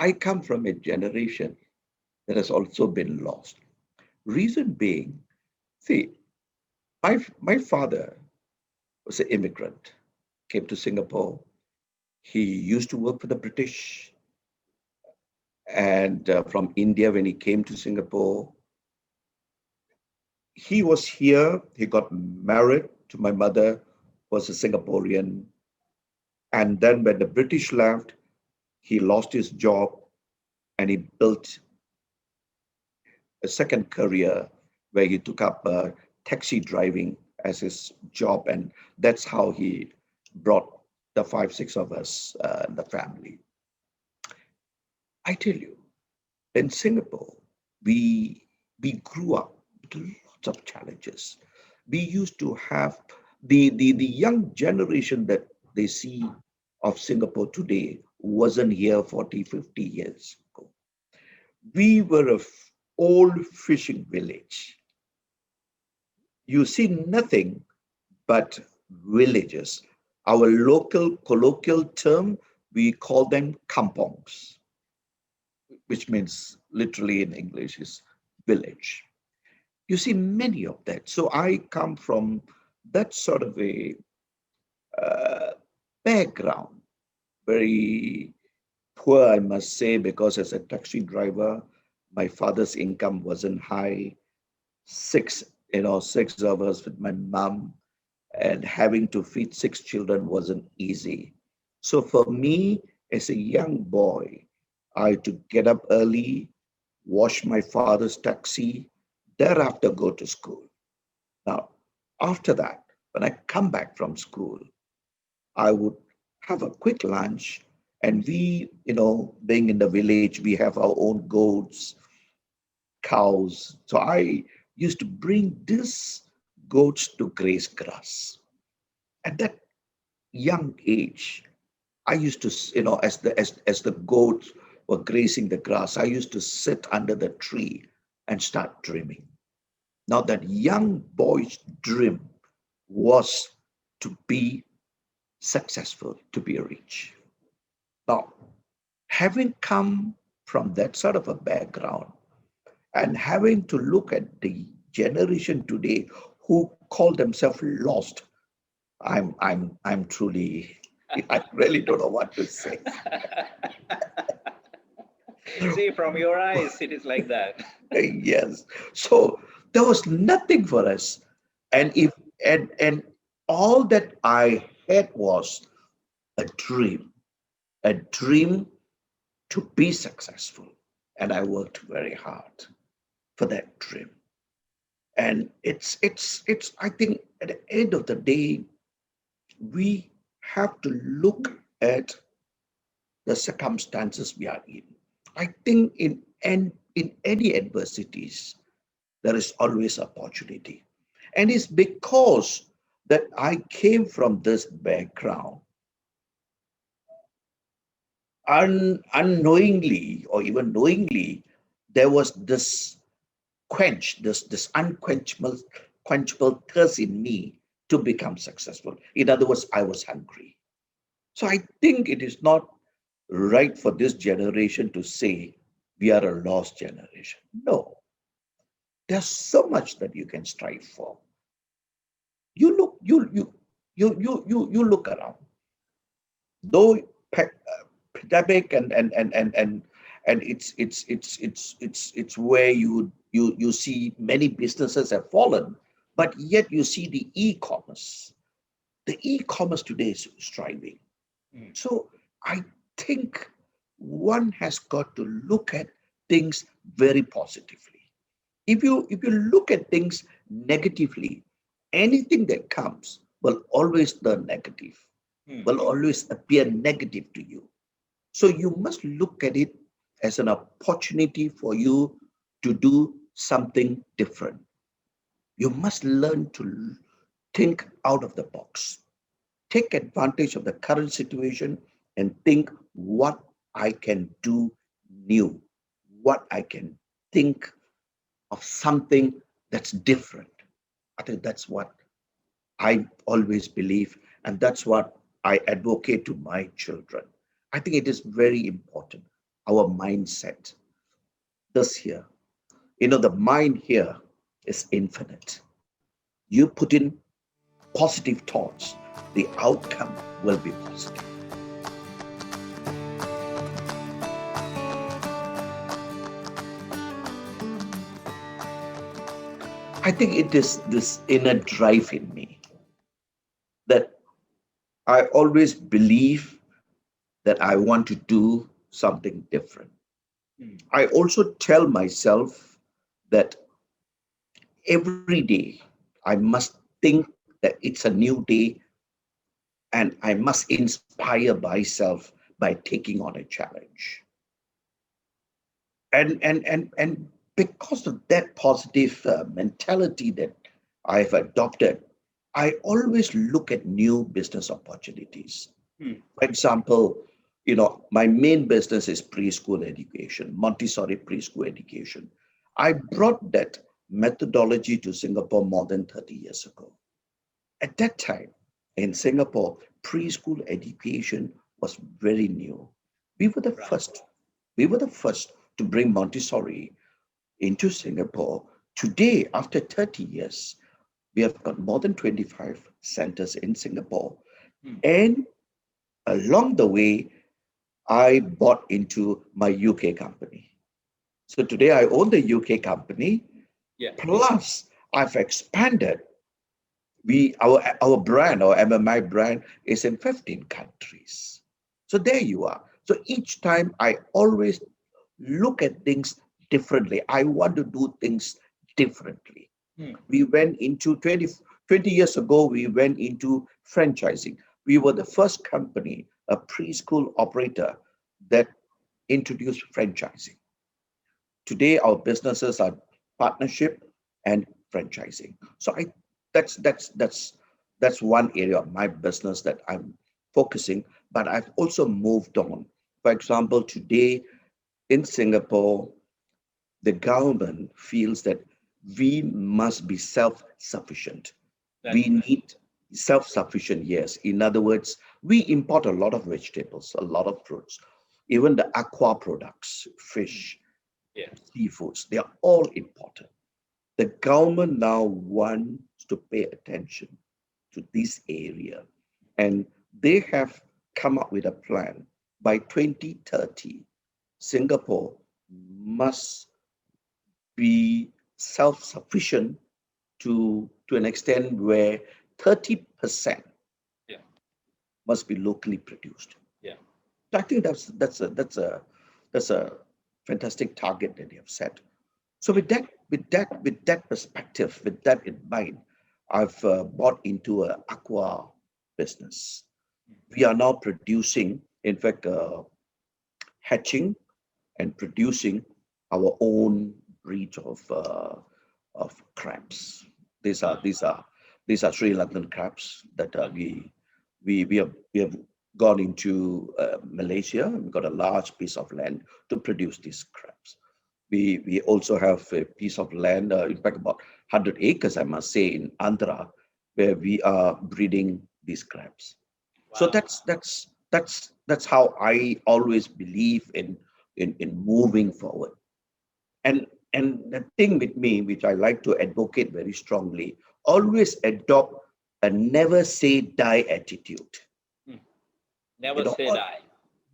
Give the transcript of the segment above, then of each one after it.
I come from a generation that has also been lost. Reason being, see, my father was an immigrant, came to Singapore. He used to work for the British, and from India when he came to Singapore. He was here. He got married to my mother, who was a Singaporean. And then when the British left, he lost his job and he built a second career where he took up taxi driving as his job. And that's how he brought the five, six of us, the family. I tell you, in Singapore, we we grew up with lots of challenges. We used to have the young generation that they see of Singapore today wasn't here 40, 50 years ago. We were a old fishing village. You see nothing but villages. Our local colloquial term, we call them kampongs, which means literally in English is village. You see many of that. So I come from that sort of a uh, background, very poor, I must say, because as a taxi driver, my father's income wasn't high. Six, six of us with my mom, and having to feed six children wasn't easy. So for me, as a young boy, I had to get up early, wash my father's taxi, thereafter go to school. Now, after that, when I come back from school, I would have a quick lunch. And we, being in the village, we have our own goats, cows. So I used to bring these goats to graze grass. At that young age, I used to, as the goats were grazing the grass, I used to sit under the tree and start dreaming. Now that young boy's dream was to be successful, to be rich. Now, having come from that sort of a background and having to look at the generation today who call themselves lost, I'm truly, I really don't know what to say. See, from your eyes, it is like that. Yes. So there was nothing for us. And if and all that I had was a a dream to be successful. And I worked very hard for that dream. And it's I think at the end of the day, we have to look at the circumstances we are in. I think in any adversities, there is always opportunity. And it's because that I came from this background, unknowingly or even knowingly, there was this this unquenchable thirst in me to become successful. In other words, I was hungry. So I think it is not right for this generation to say we are a lost generation. No, there's so much that you can strive for. You look, you look around. Though pandemic and it's where you see many businesses have fallen, but yet you see the e-commerce. The e-commerce today is striving. Mm. So I think one has got to look at things very positively. If you look at things negatively, anything that comes will always turn negative, Mm. will always appear negative to you. So you must look at it as an opportunity for you to do something different. You must learn to think out of the box. Take advantage of the current situation and think what I can do new, what I can think of something that's different. I think that's what I always believe, and that's what I advocate to my children. I think it is very important. our mindset this year. The mind here is infinite. You put in positive thoughts, the outcome will be positive. I think it is this inner drive in me that I always believe that I want to do something different. Mm. I also tell myself that every day I must think that it's a new day and I must inspire myself by taking on a challenge. And because of that positive mentality that I've adopted, I always look at new business opportunities. Mm. For example, my main business is preschool education, Montessori preschool education. I brought that methodology to Singapore more than 30 years ago. At that time, in Singapore, preschool education was very new. We were the Right. first. We were the first to bring Montessori into Singapore. Today, after 30 years, we have got more than 25 centers in Singapore. Mm. And along the way, I bought into my UK company. So today I own the UK company. Yeah. Plus, I've expanded. Our brand, our MMI brand, is in 15 countries. So there you are. So each time I always look at things differently. I want to do things differently. Mm. We went into 20 years ago, we went into franchising. We were the first company, a preschool operator, that introduced franchising. Today, our businesses are partnership and franchising. So that's one area of my business that I'm focusing. But I've also moved on. For example, today in Singapore, the government feels that we must be self-sufficient. We That's right. need self-sufficient, yes. In other words, we import a lot of vegetables, a lot of fruits, even the aqua products, Mm. fish, Yeah. seafoods, they are all important. The government now wants to pay attention to this area, and they have come up with a plan. By 2030, Singapore must be self-sufficient to an extent where 30% Yeah. must be locally produced. Yeah. I think that's a fantastic target that they have set. So Yeah. with that perspective, with that in mind, I've bought into a aqua business. Mm. We are now producing, in fact, hatching and producing our own breed of crabs. These are Wow. these are these are Sri Lankan crabs that Okay. we have gone into Malaysia. We've got a large piece of land to produce these crabs. We also have a piece of land, in fact, about 100 acres, I must say, in Andhra, where we are breeding these crabs. So Wow. that's how I always believe in moving forward. And the thing with me, which I like to advocate very strongly, always adopt a never say die attitude. Mm. You Never know, say die.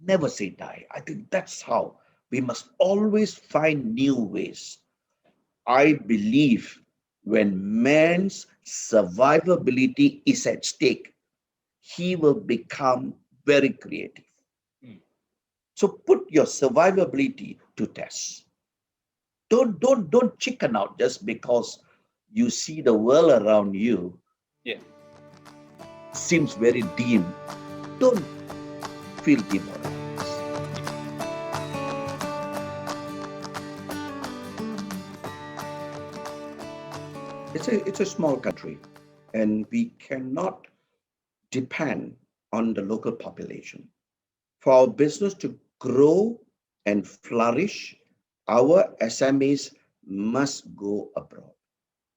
never say die. I think that's how we must always find new ways. I believe when man's survivability is at stake, he will become very creative. Mm. So put your survivability to test. Don't chicken out just because you see the world around you Yeah. seems very dim. Don't feel demoralized. It's a small country, and we cannot depend on the local population. For our business to grow and flourish, our SMEs must go abroad.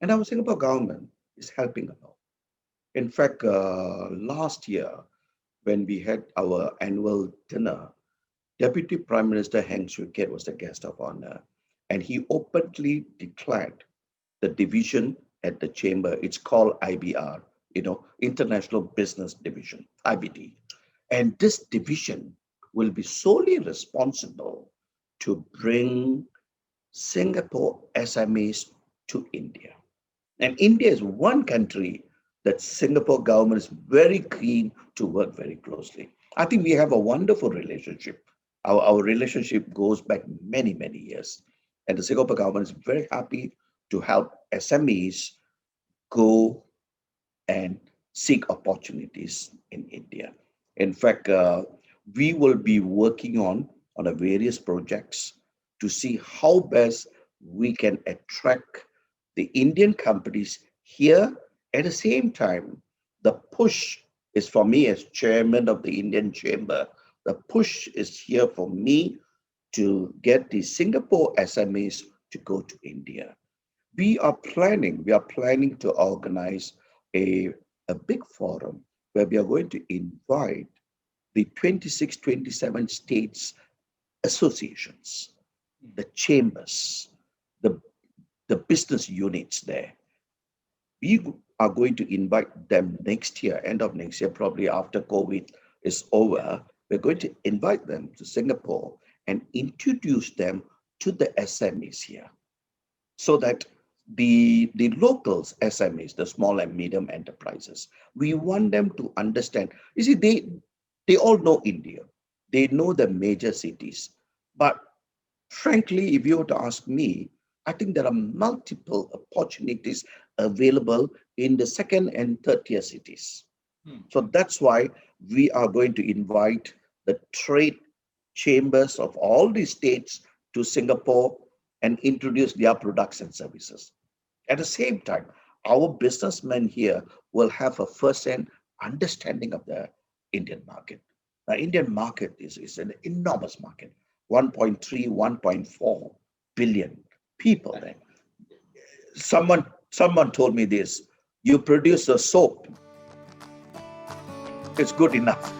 And our Singapore government is helping a lot. In fact, last year, when we had our annual dinner, Deputy Prime Minister Heng Swee was the guest of honor, and he openly declared the division at the chamber. It's called IBR, International Business Division, IBD. And this division will be solely responsible to bring Singapore SMEs to India. And India is one country that Singapore government is very keen to work very closely. I think we have a wonderful relationship. Our relationship goes back many, many years. And the Singapore government is very happy to help SMEs go and seek opportunities in India. In fact, we will be working on a various projects to see how best we can attract the Indian companies here. At the same time, the push is for me as chairman of the Indian Chamber. The push is here for me to get the Singapore SMEs to go to India. We are planning to organize a, a big forum where we are going to invite the 26, 27 states associations, the chambers, the, the business units there. We are going to invite them next year, end of next year, probably after COVID is over. We're going to invite them to Singapore and introduce them to the SMEs here so that the locals SMEs, the small and medium enterprises, we want them to understand. You see, they all know India, they know the major cities, but frankly, if you were to ask me, I think there are multiple opportunities available in the second and third tier cities. Hmm. So that's why we are going to invite the trade chambers of all these states to Singapore and introduce their products and services. At the same time, our businessmen here will have a first-hand understanding of the Indian market. The Indian market is an enormous market, 1.3, 1.4 billion people there. Someone told me this: you produce a soap, it's good enough.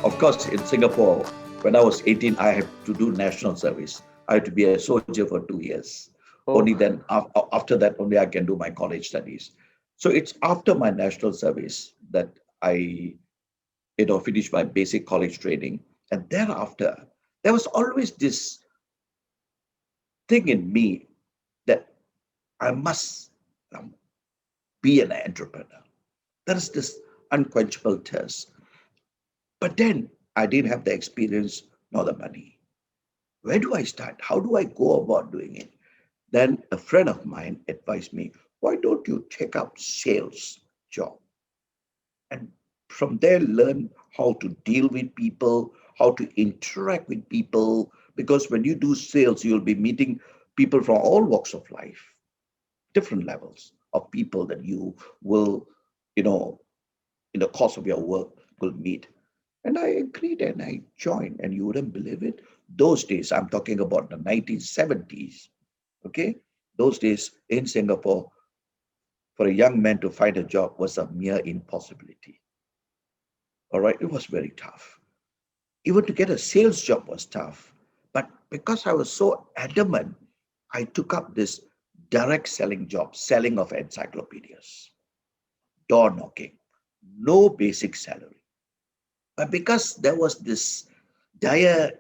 Of course, in Singapore, when I was 18, I had to do national service. I had to be a soldier for 2 years. Only Oh, then, after that, only I can do my college studies. So it's after my national service that I, finished my basic college training. And thereafter, there was always this thing in me that I must um, be an entrepreneur. There is this unquenchable thirst. But then I didn't have the experience nor the money. Where do I start? How do I go about doing it? Then a friend of mine advised me, why don't you take up sales job? And from there learn how to deal with people, how to interact with people. Because when you do sales, you'll be meeting people from all walks of life, different levels of people that you will, you know, in the course of your work will meet. And I agreed and I joined. And you wouldn't believe it. Those days, I'm talking about the 1970s, okay? Those days in Singapore, for a young man to find a job was a mere impossibility. All right, it was very tough. Even to get a sales job was tough. But because I was so adamant, I took up this direct selling job, selling of encyclopedias, door knocking, no basic salary. But because there was this dire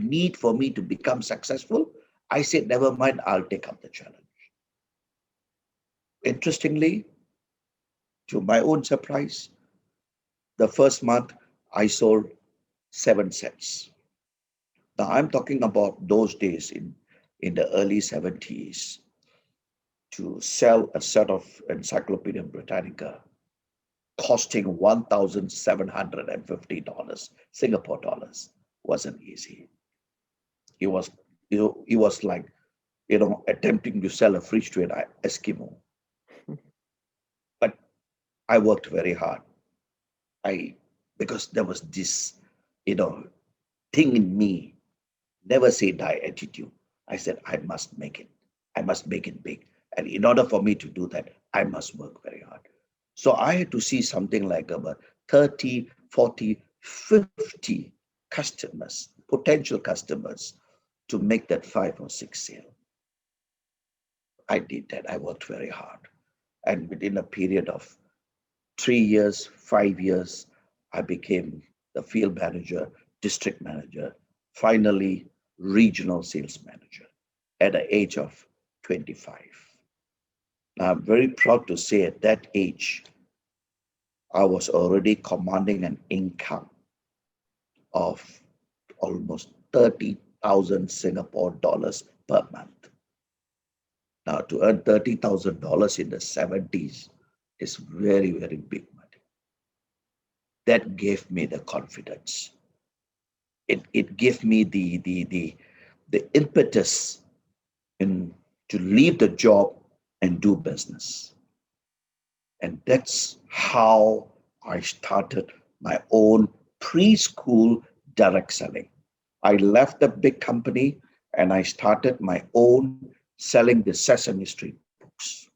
need for me to become successful, I said, never mind, I'll take up the challenge. Interestingly, to my own surprise, the first month I sold 7 sets. Now I'm talking about those days in the early 70s to sell a set of Encyclopedia Britannica costing $1,750 Singapore dollars wasn't easy. It was it was like attempting to sell a fridge to an Eskimo. But I worked very hard. I Because there was this you know thing in me, never say die attitude. I said, I must make it. I must make it big. And in order for me to do that, I must work very hard. So I had to see something like about 30, 40, 50 customers, potential customers, to make that 5 or 6 sale. I did that. I worked very hard. And within a period of 3 years, 5 years, I became the field manager, district manager, finally regional sales manager at the age of 25. Now, I'm very proud to say at that age, I was already commanding an income of almost 30,000 Singapore dollars per month. Now, to earn $30,000 in the 70s is very, very big money. That gave me the confidence. It gave me the impetus in to leave the job and do business. And that's how I started my own preschool direct selling. I left the big company and I started my own selling the Sesame Street books.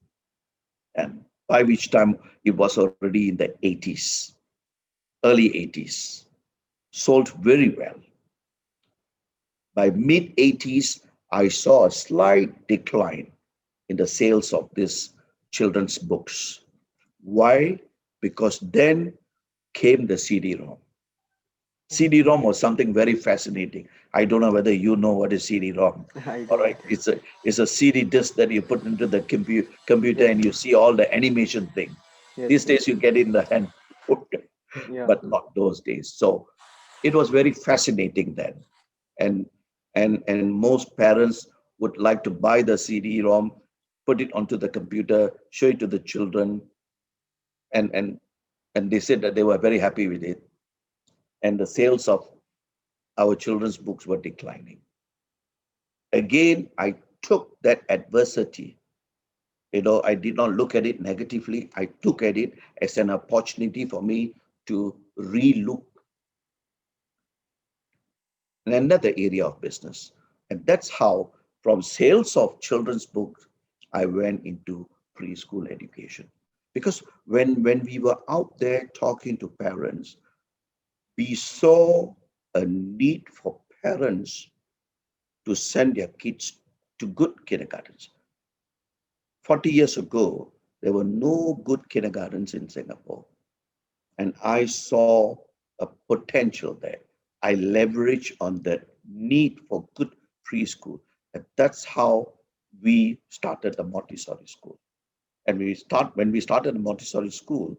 And by which time it was already in the 80s, early 80s, sold very well. By mid 80s, I saw a slight decline in the sales of these children's books. Why? Because then came the CD-ROM. CD-ROM was something very fascinating. I don't know whether you know what is CD-ROM. I All don't. right, it's a CD disc that you put into the computer Yes, and you see all the animation thing. yes, These yes. days you get it in the hand, Yeah, but not those days. So it was very fascinating then, and and most parents would like to buy the CD-ROM, put it onto the computer, show it to the children, and and and they said that they were very happy with it, and the sales of our children's books were declining. Again, I took that adversity. I did not look at it negatively. I took at it as an opportunity for me to relook in another area of business. And that's how, from sales of children's books, I went into preschool education. Because when we were out there talking to parents, we saw a need for parents to send their kids to good kindergartens. 40 years ago, there were no good kindergartens in Singapore. And I saw a potential there. I leveraged on that need for good preschool. And that's how we started the Montessori school. And when we started the Montessori school,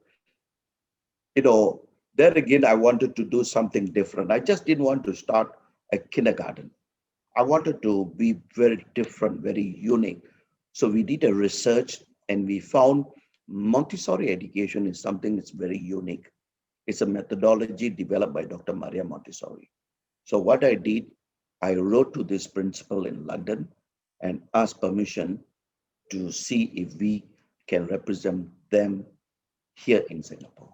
you know, there again, I wanted to do something different. I just didn't want to start a kindergarten. I wanted to be very different, very unique. So we did a research and we found Montessori education is something that's very unique. It's a methodology developed by Dr. Maria Montessori. So what I did, I wrote to this principal in London and asked permission to see if we can represent them here in Singapore.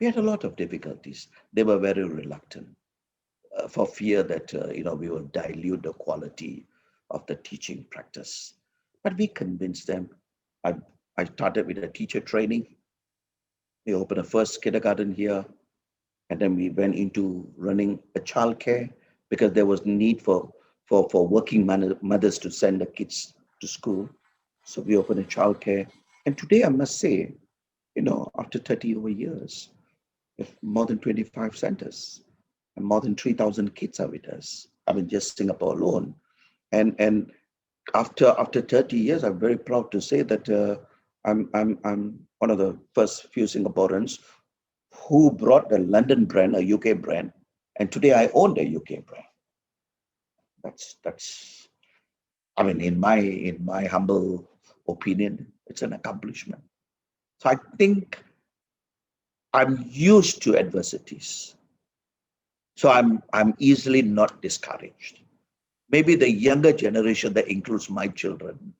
We had a lot of difficulties. They were very reluctant for fear that we will dilute the quality of the teaching practice. But we convinced them. I, I started with a teacher training. We opened a first kindergarten here, and then we went into running a childcare because there was need for working mothers to send the kids to school. So we opened a childcare, and today I must say, after 30 over years, we have more than 25 centers, and more than 3,000 kids are with us. I mean, just Singapore alone. And after 30 years, I'm very proud to say that I'm one of the first few Singaporeans who brought the London brand, a UK brand, and today I own the UK brand. That's I mean, in my humble opinion, it's an accomplishment. So I think I'm used to adversities. So I'm easily not discouraged. Maybe the younger generation that includes my children,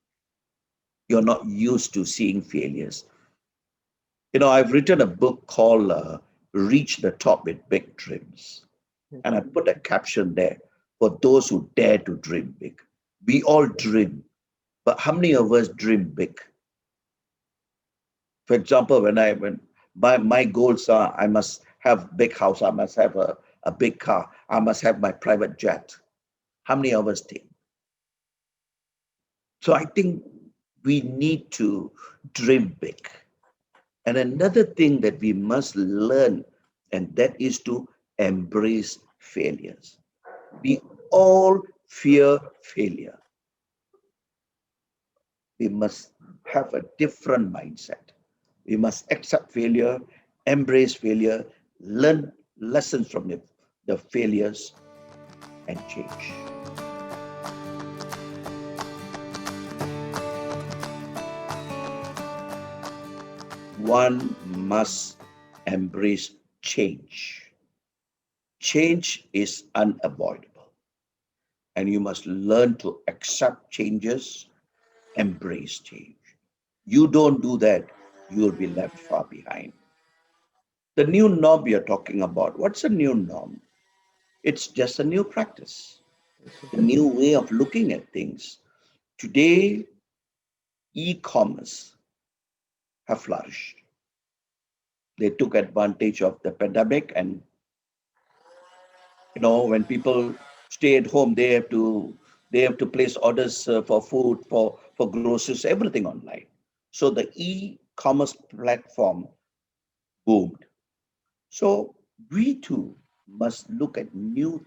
you're not used to seeing failures. I've written a book called Reach the Top with Big Dreams. And I okay. put a caption there for those who dare to dream big. We all dream, but how many of us dream big? For example, when my goals are I must have big house. I must have a big car. I must have my private jet. How many of us think? So I think we need to dream big. And another thing that we must learn, and that is to embrace failures. We all fear failure. We must have a different mindset. We must accept failure, embrace failure, learn lessons from the failures, and change. One must embrace change. Change is unavoidable, and you must learn to accept changes, embrace change. You don't do that, you'll be left far behind. The new norm we are talking about, what's a new norm? It's just a new practice, Yes, a sir. new way of looking at things. Today, e-commerce have flourished. They took advantage of the pandemic, and when people stay at home, they have to place orders for food, for groceries, everything online. So the e-commerce platform boomed. So we too must look at new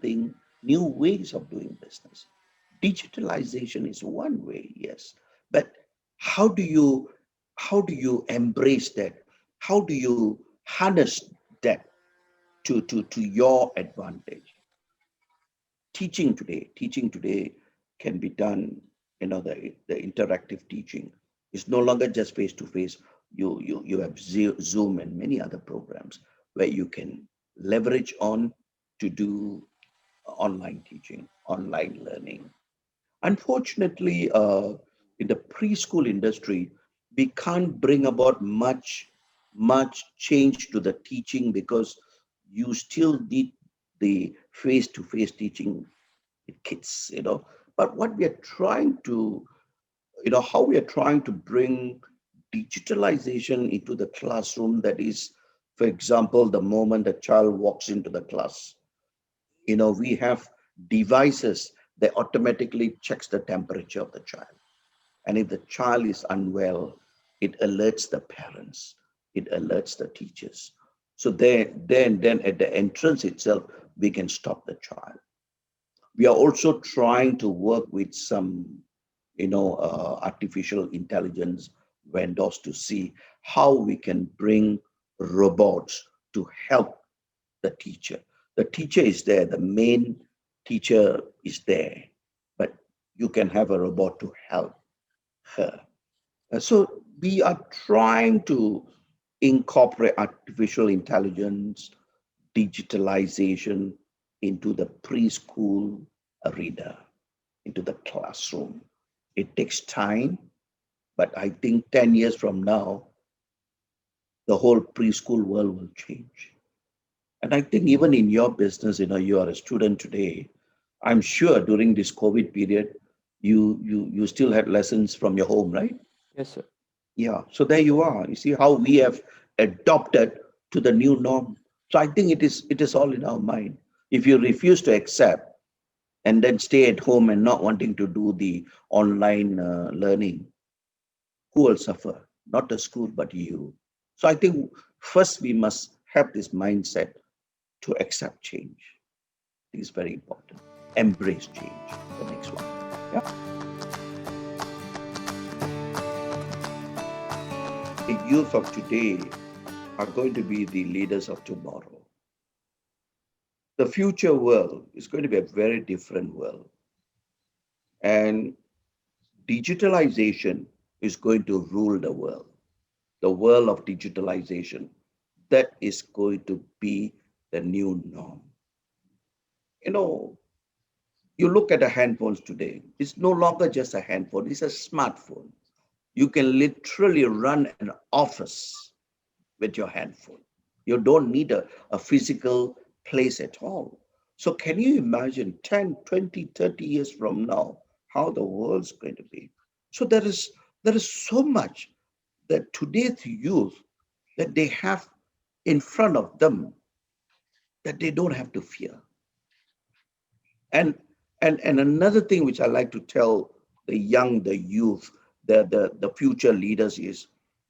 ways of doing business. Digitalization is one way, yes, but how do you how do you embrace that? How do you harness that to your advantage? Teaching today can be done. The interactive teaching is no longer just face to face. You have Zoom and many other programs where you can leverage on to do online teaching, online learning. Unfortunately, in the preschool industry, we can't bring about much change to the teaching because you still need the face-to-face teaching with kids. But what we are trying to, how we are trying to bring digitalization into the classroom. That is, for example, the moment a child walks into the class, we have devices that automatically checks the temperature of the child, and if the child is unwell, it alerts the parents, it alerts the teachers. So then at the entrance itself, we can stop the child. We are also trying to work with some artificial intelligence vendors to see how we can bring robots to help the teacher. The teacher is there, the main teacher is there, but you can have a robot to help her. So we are trying to incorporate artificial intelligence, digitalization into the preschool arena, into the classroom. It takes time, but I think 10 years from now, the whole preschool world will change. And I think even in your business, you are a student today. I'm sure during this COVID period, you still had lessons from your home, right? Yes, sir. Yeah. So there you are. You see how we have adopted to the new norm. So I think it is all in our mind. If you refuse to accept and then stay at home and not wanting to do the online learning, who will suffer? Not the school, but you. So I think first we must have this mindset to accept change. It is very important. Embrace change. The next one. Yeah. The youth of today are going to be the leaders of tomorrow. The future world is going to be a very different world. And digitalization is going to rule the world of digitalization. That is going to be the new norm. You know, you look at the handphones today, it's no longer just a handphone, it's a smartphone. You can literally run an office with your handphone. You don't need a physical place at all. So, can you imagine 10, 20, 30 years from now how the world's going to be? So, there is so much that today's youth that they have in front of them. that they don't have to fear. And and another thing which I like to tell the young, the youth, the future leaders is,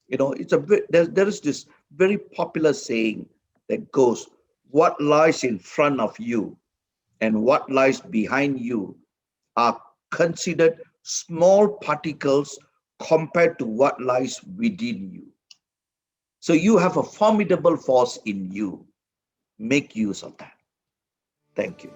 it's there is this very popular saying that goes, what lies in front of you and what lies behind you are considered small particles compared to what lies within you. So you have a formidable force in you. Make use of that. Thank you.